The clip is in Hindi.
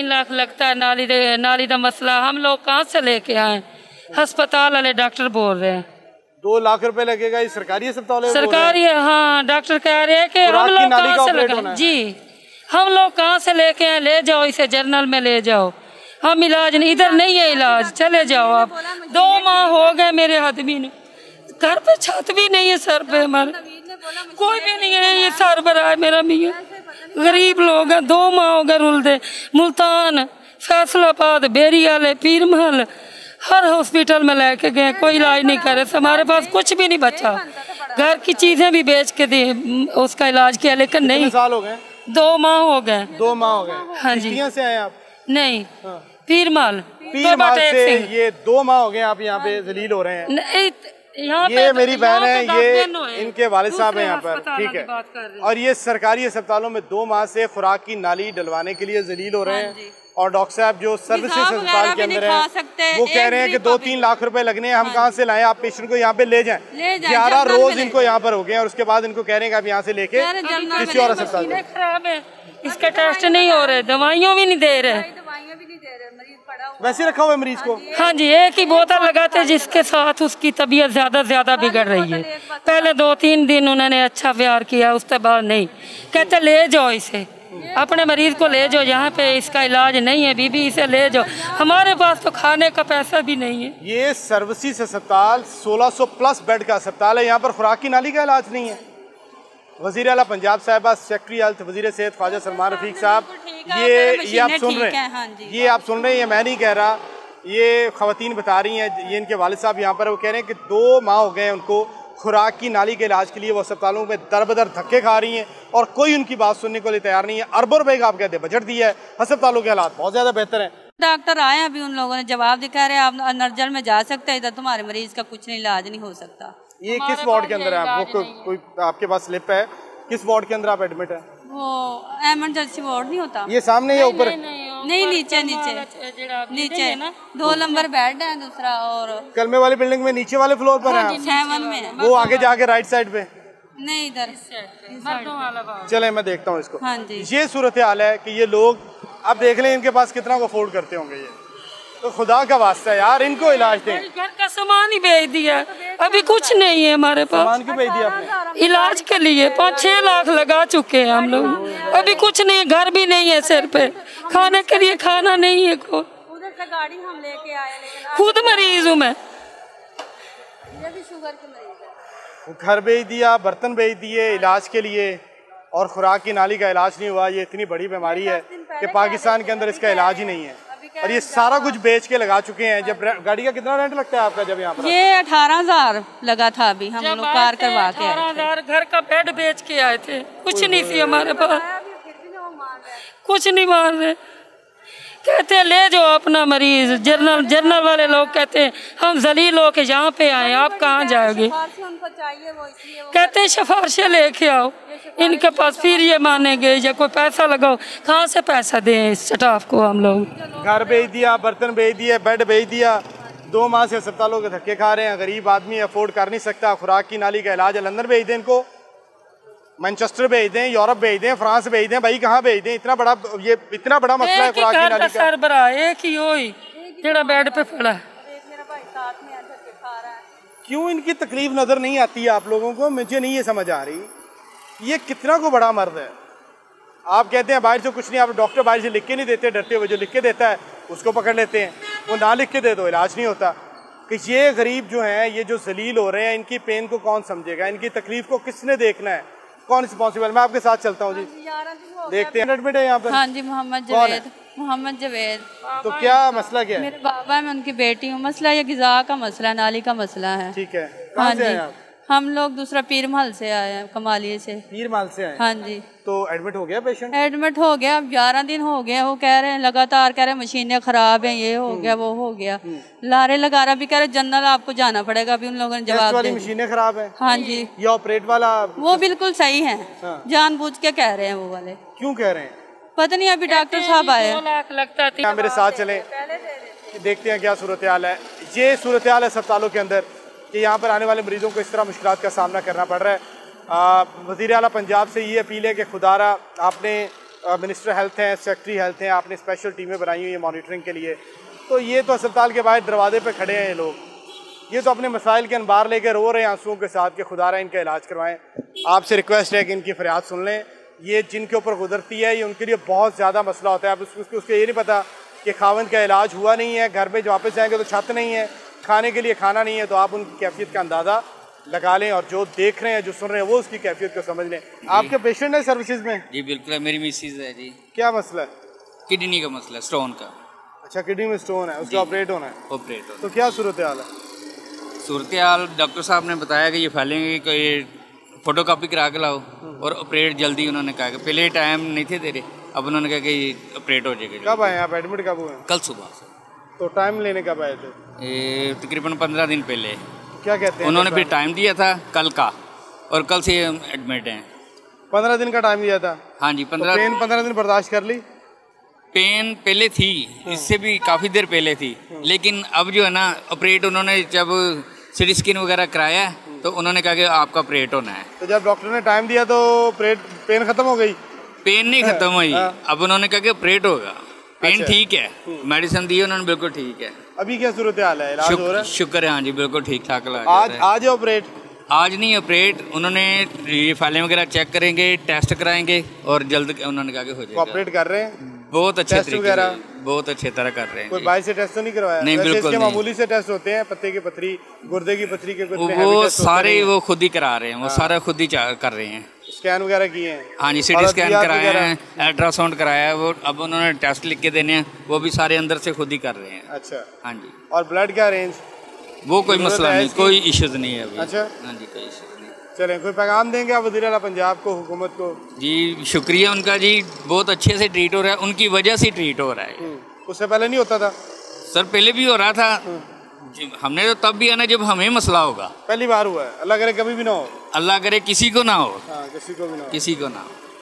3 लाख लगता है नाली का मसला। हम लोग कहाँ से लेके आए? हस्पताल वाले डॉक्टर बोल रहे हैं 2 लाख रुपए लगेगा। ये सरकारी अस्पताल है? सरकारी है, हाँ। डॉक्टर कह रहे हैं कि हम लोग कहाँ से लगा जी, हम लोग कहाँ से लेके आए? ले जाओ इसे जर्नल में ले जाओ। हम इलाज नहीं, इधर नहीं है इलाज, चले जाओ आप। 2 माह हो गए मेरे आदमी ने, घर पे छत भी नहीं है, सर पे हमारे कोई भी नहीं है। ये सर भरा है मेरा मियाँ, गरीब लोग हैं। 2 माह हो गए रुलदे। मुल्तान, फैसलाबाद, बेरियाले, पीर महल, हर हॉस्पिटल में लेके गए, कोई इलाज नहीं करे। हमारे पास कुछ भी नहीं बचा, घर की चीजें भी बेच के दी, उसका इलाज किया, लेकिन नहीं। साल हो गए? 2 माह हो गए। 2 माह हो गए। हाँ जी। से आए आप? नहीं, पीरमाल से। ये 2 माह हो गए आप यहाँ पे जलील हो रहे हैं। ये मेरी बहन है, ये इनके वालिद साहब हैं यहाँ पर, ठीक है। और ये सरकारी अस्पतालों में 2 माह से खुराक की नाली डलवाने के लिए जलील हो रहे हैं। और डॉक्टर साहब जो सर्विसेज अस्पताल के अंदर हैं वो कह रहे हैं कि 2-3 लाख रुपए लगने हैं। हम कहाँ से लाएं? आप पेशेंट को यहाँ पे ले जाएं। 11 रोज इनको यहाँ पर हो गए और उसके बाद इनको कह रहे हैं कि आप यहाँ से लेके किसी और अस्पताल। खराब है, इसके टेस्ट नहीं हो रहे, दवाइयाँ भी नहीं दे रहे। वैसे रखा हुआ है मरीज को? हाँ जी, एक ही बोतल लगाते जिसके साथ उसकी तबीयत ज्यादा बिगड़ रही है। पहले 2-3 दिन उन्होंने अच्छा प्यार किया, उसके बाद नहीं। कहते ले जाओ इसे, अपने मरीज को ले जाओ, यहाँ पे इसका इलाज नहीं है बीबी, इसे ले जाओ। हमारे पास तो खाने का पैसा भी नहीं है। ये सर्विसेज अस्पताल 1600 प्लस बेड का अस्पताल है, यहाँ पर खुराक की नाली का इलाज नहीं है। वज़ीर आला पंजाब साहिबा, सेक्रेटरी हेल्थ, वज़ीर सेहत ख्वाजा सलमान रफीक साहब, ये आप सुन रहे हैं, ये आप सुन रहे हैं, ये मैं नहीं कह रहा, ये ख़वातीन बता रही हैं। ये इनके वालिद साहब यहाँ पर वो कह रहे हैं कि 2 माह हो गए उनको खुराक की नाली के इलाज के लिए वो अस्पतालों में दर बदर धक्के खा रही हैं और कोई उनकी बात सुनने को लिए तैयार नहीं है। अरबों रुपए का आप कहते हैं बजट दिया है, अस्पतालों के हालात बहुत ज़्यादा बेहतर हैं। डॉक्टर आए अभी, उन लोगों ने जवाब दिखा रहे हैं आप नर्जल में जा सकते हैं, इधर तुम्हारे मरीज का कुछ नहीं इलाज नहीं हो सकता। ये किस वार्ड के अंदर है? आपको कोई आपके पास स्लिप है? किस वार्ड के अंदर आप एडमिट है? वो इमरजेंसी वार्ड नहीं होता, ये सामने या ऊपर? नहीं, नीचे 2 नंबर बेड है दूसरा। और कलमे वाली बिल्डिंग में नीचे वाले फ्लोर पर है? 7 में है। वो आगे जाके राइट साइड पे? नहीं, इधर। चले मैं देखता हूँ इसको। हाँ जी। ये सूरत हाल है कि ये लोग अब देख लें इनके पास कितना को अफोर्ड करते होंगे। ये तो खुदा का वास्ता यार इनको इलाज दें। घर का सामान ही बेच दिया, अभी कुछ नहीं है हमारे पास। सामान क्यों बेच दिया आपने? इलाज के लिए 5-6 लाख लगा चुके हैं हम लोग, अभी कुछ नहीं, घर भी नहीं है सिर पे, खाने के लिए खाना नहीं है। को उधर से गाड़ी हम लेके आए, लेकिन खुद मरीज हूँ मैं, ये भी शुगर की मरीज है। घर बेच दिया, बर्तन बेच दिए इलाज के लिए, और खुराक की नाली का इलाज नहीं हुआ। ये इतनी बड़ी बीमारी है कि पाकिस्तान के अंदर इसका इलाज ही नहीं है, और ये सारा कुछ बेच के लगा चुके हैं। जब गाड़ी का कितना रेंट लगता है आपका? जब यहाँ पर ये 18,000 लगा था, अभी हम लोग कार करवा के आए थे। 18,000 घर का बेड बेच के आए थे, कुछ नहीं थी हमारे पास, कुछ नहीं मान रहे। कहते हैं ले जाओ अपना मरीज, जर्नल वाले लोग कहते हैं हम जलील हो के यहाँ पे आए, आप कहाँ जाओगे? कहते हैं सिफारिशें लेके आओ इनके पास, फिर ये मानेंगे या कोई पैसा लगाओ। कहाँ से पैसा दें इस स्टाफ को? हम लोग घर बेच दिया, बर्तन बेच दिए, बेड बेच दिया, 2 माह से अस्पतालों के धक्के खा रहे हैं। गरीब आदमी अफोर्ड कर नहीं सकता। खुराक की नाली का इलाज लंदन भेज दें इनको, मैनचेस्टर भेज दें, यूरोप भेज दें, फ्रांस भेज दें, भाई कहाँ भेज दें? इतना बड़ा मसला है खुराक की नाली का। सर बरा एक ही होई जेड़ा बेड पे पड़ा है। क्यों इनकी तकलीफ नजर नहीं आती है आप लोगों को? मुझे नहीं ये समझ आ रही, ये कितना को बड़ा मर्द है। आप कहते हैं बाहर से कुछ नहीं, आप डॉक्टर बाहर से लिख के नहीं देते, डरते हुए जो लिख के देता है उसको पकड़ लेते हैं, वो ना लिख के दे दो इलाज नहीं होता। कि ये गरीब जो हैं, ये जो जलील हो रहे हैं, इनकी पेन को कौन समझेगा? इनकी तकलीफ को किसने देखना है? कौन रिस्पॉन्सिबल? मैं आपके साथ चलता हूँ जी, देखते हैं। एडमिट है यहाँ पर? हाँ जी, मोहम्मद जवेद। तो क्या मसला क्या है? मेरे बाबा, मैं उनकी बेटी हूँ। मसला ये गिजा का मसला, नाली का मसला है। ठीक है। हाँ जी, हम लोग दूसरा पीर महल से आए हैं, कमालिए से। पीर महल से आए? हाँ जी। तो एडमिट हो गया पेशेंट? एडमिट हो गया, 11 दिन हो गए। वो कह रहे हैं लगातार, कह रहे हैं मशीनें खराब हैं, ये हो गया, वो हो गया, लारे लगा रहा। भी कह रहे जनरल आपको जाना पड़ेगा। अभी उन लोगों ने जवाब दिया मशीनें खराब है। हाँ जी। ये ऑपरेट वाला वो बिल्कुल सही है, जानबूझ के कह रहे हैं वो वाले। क्यों कह रहे हैं? पता नहीं, अभी डॉक्टर साहब आए। 2 लाख लगता था। मेरे साथ चले, देखते हैं क्या सूरत हाल है। ये सूरत हाल है अस्पतालों के अंदर कि यहाँ पर आने वाले मरीजों को इस तरह मुश्किलात का सामना करना पड़ रहा है। वज़ीर आला पंजाब से ये अपील है कि खुदारा आपने मिनिस्टर हेल्थ हैं, सेक्रेटरी हेल्थ हैं, आपने स्पेशल टीमें बनाई हुई हैं मॉनिटरिंग के लिए, तो ये तो अस्पताल के बाहर दरवाजे पे खड़े हैं ये लोग, ये तो अपने मसाइल के अनबार लेकर रो रहे हैं आंसुओं के साथ कि खुदा रहा इनका इलाज करवाएं। आपसे रिक्वेस्ट है कि इनकी फरियाद सुन लें। ये जिनके ऊपर गुजरती है ये उनके लिए बहुत ज़्यादा मसला होता है। अब उसको ये नहीं पता कि खावंद का इलाज हुआ नहीं है, घर में वापस जाएंगे तो छत नहीं है, खाने के लिए खाना नहीं है, तो आप उनकी कैफियत का अंदाज़ा लगा लें और जो देख रहे हैं, जो सुन रहे हैं, वो उसकी कैफियत को समझ लें। आपके पेशेंट है सर्विसेज में? जी बिल्कुल है, मेरी मिसेज है जी। क्या मसला है? किडनी का मसला, स्टोन का। अच्छा, किडनी में स्टोन है, उसका ऑपरेट होना है? ऑपरेट होना। तो क्या सूरत हाल है? सूरत हाल डॉक्टर साहब ने बताया कि ये फाइलें कोई फोटो कापी करा के लाओ और ऑपरेट जल्दी, उन्होंने कहा कि पहले टाइम नहीं थे दे रहे, अब उन्होंने कहा कि ऑपरेट हो जाएगा। कब आए आप? एडमिट कब हुए? कल सुबह से। तो टाइम लेने कब आए थे? ये तकरीबन 15 दिन पहले। क्या कहते हैं? उन्होंने फिर टाइम दिया था कल का, और कल से एडमिट हैं। 15 दिन का टाइम दिया था? हाँ जी। 15 दिन बर्दाश्त कर ली? पेन पहले थी, इससे भी काफ़ी देर पहले थी, लेकिन अब जो है ना ऑपरेट, उन्होंने जब सिटी स्कैन वगैरह कराया तो उन्होंने कहा कि आपका ऑपरेट होना है। तो जब डॉक्टर ने टाइम दिया तो पेन खत्म हो गई? पेन नहीं खत्म हुई, अब उन्होंने कहा कि ऑपरेट होगा। पेन ठीक है, मेडिसिन दी उन्होंने, बिल्कुल ठीक है। अभी क्या सूरत हाल है? इलाज हो रहा है? शुक्र है, हाँ जी बिल्कुल ठीक ठाक इलाज। आज ऑपरेट? आज नहीं ऑपरेट, उन्होंने ये फाइलें वगैरह चेक करेंगे, टेस्ट कराएंगे और जल्द उन्होंने कहा कि हो जाएगा। ऑपरेट कर रहे हैं? बहुत अच्छे तरीके से, बहुत अच्छे तरह कर रहे हैं। कोई बाहर से टेस्ट तो नहीं करवाया? नहीं, बिल्कुल नहीं। मामूली से टेस्ट होते हैं, पत्ते की पत्थरी, गुर्दे की पत्थरी के, वो सारे वो खुद ही करा रहे हैं, वो सारा खुद ही कर रहे हैं। स्कैन वगैरह किए हैं? हाँ जी, सिटी स्कैन कराया है, अल्ट्रासाउंड कराया है, वो अब उन्होंने टेस्ट लिख के देने हैं, वो भी सारे अंदर से खुद ही कर रहे हैं। अच्छा, हाँ जी। और ब्लड का रेंज? वो कोई मसला नहीं, कोई इश्यूज नहीं है अभी। अच्छा, हाँ जी, कोई इश्यूज नहीं। चलें, कोई पैगाम देंगे आप वज़ीर आला पंजाब को, हुकूमत को? जी शुक्रिया उनका जी, बहुत अच्छे से ट्रीट हो रहा है, उनकी वजह से ट्रीट हो रहा है। उससे पहले नहीं होता था? सर पहले भी हो रहा था, हमने तो तब भी आना जब हमें मसला होगा। पहली बार हुआ है? अल्लाह करे कभी भी ना हो। अल्लाह करे किसी को ना हो। हाँ, किसी को भी ना हो। किसी को ना हो।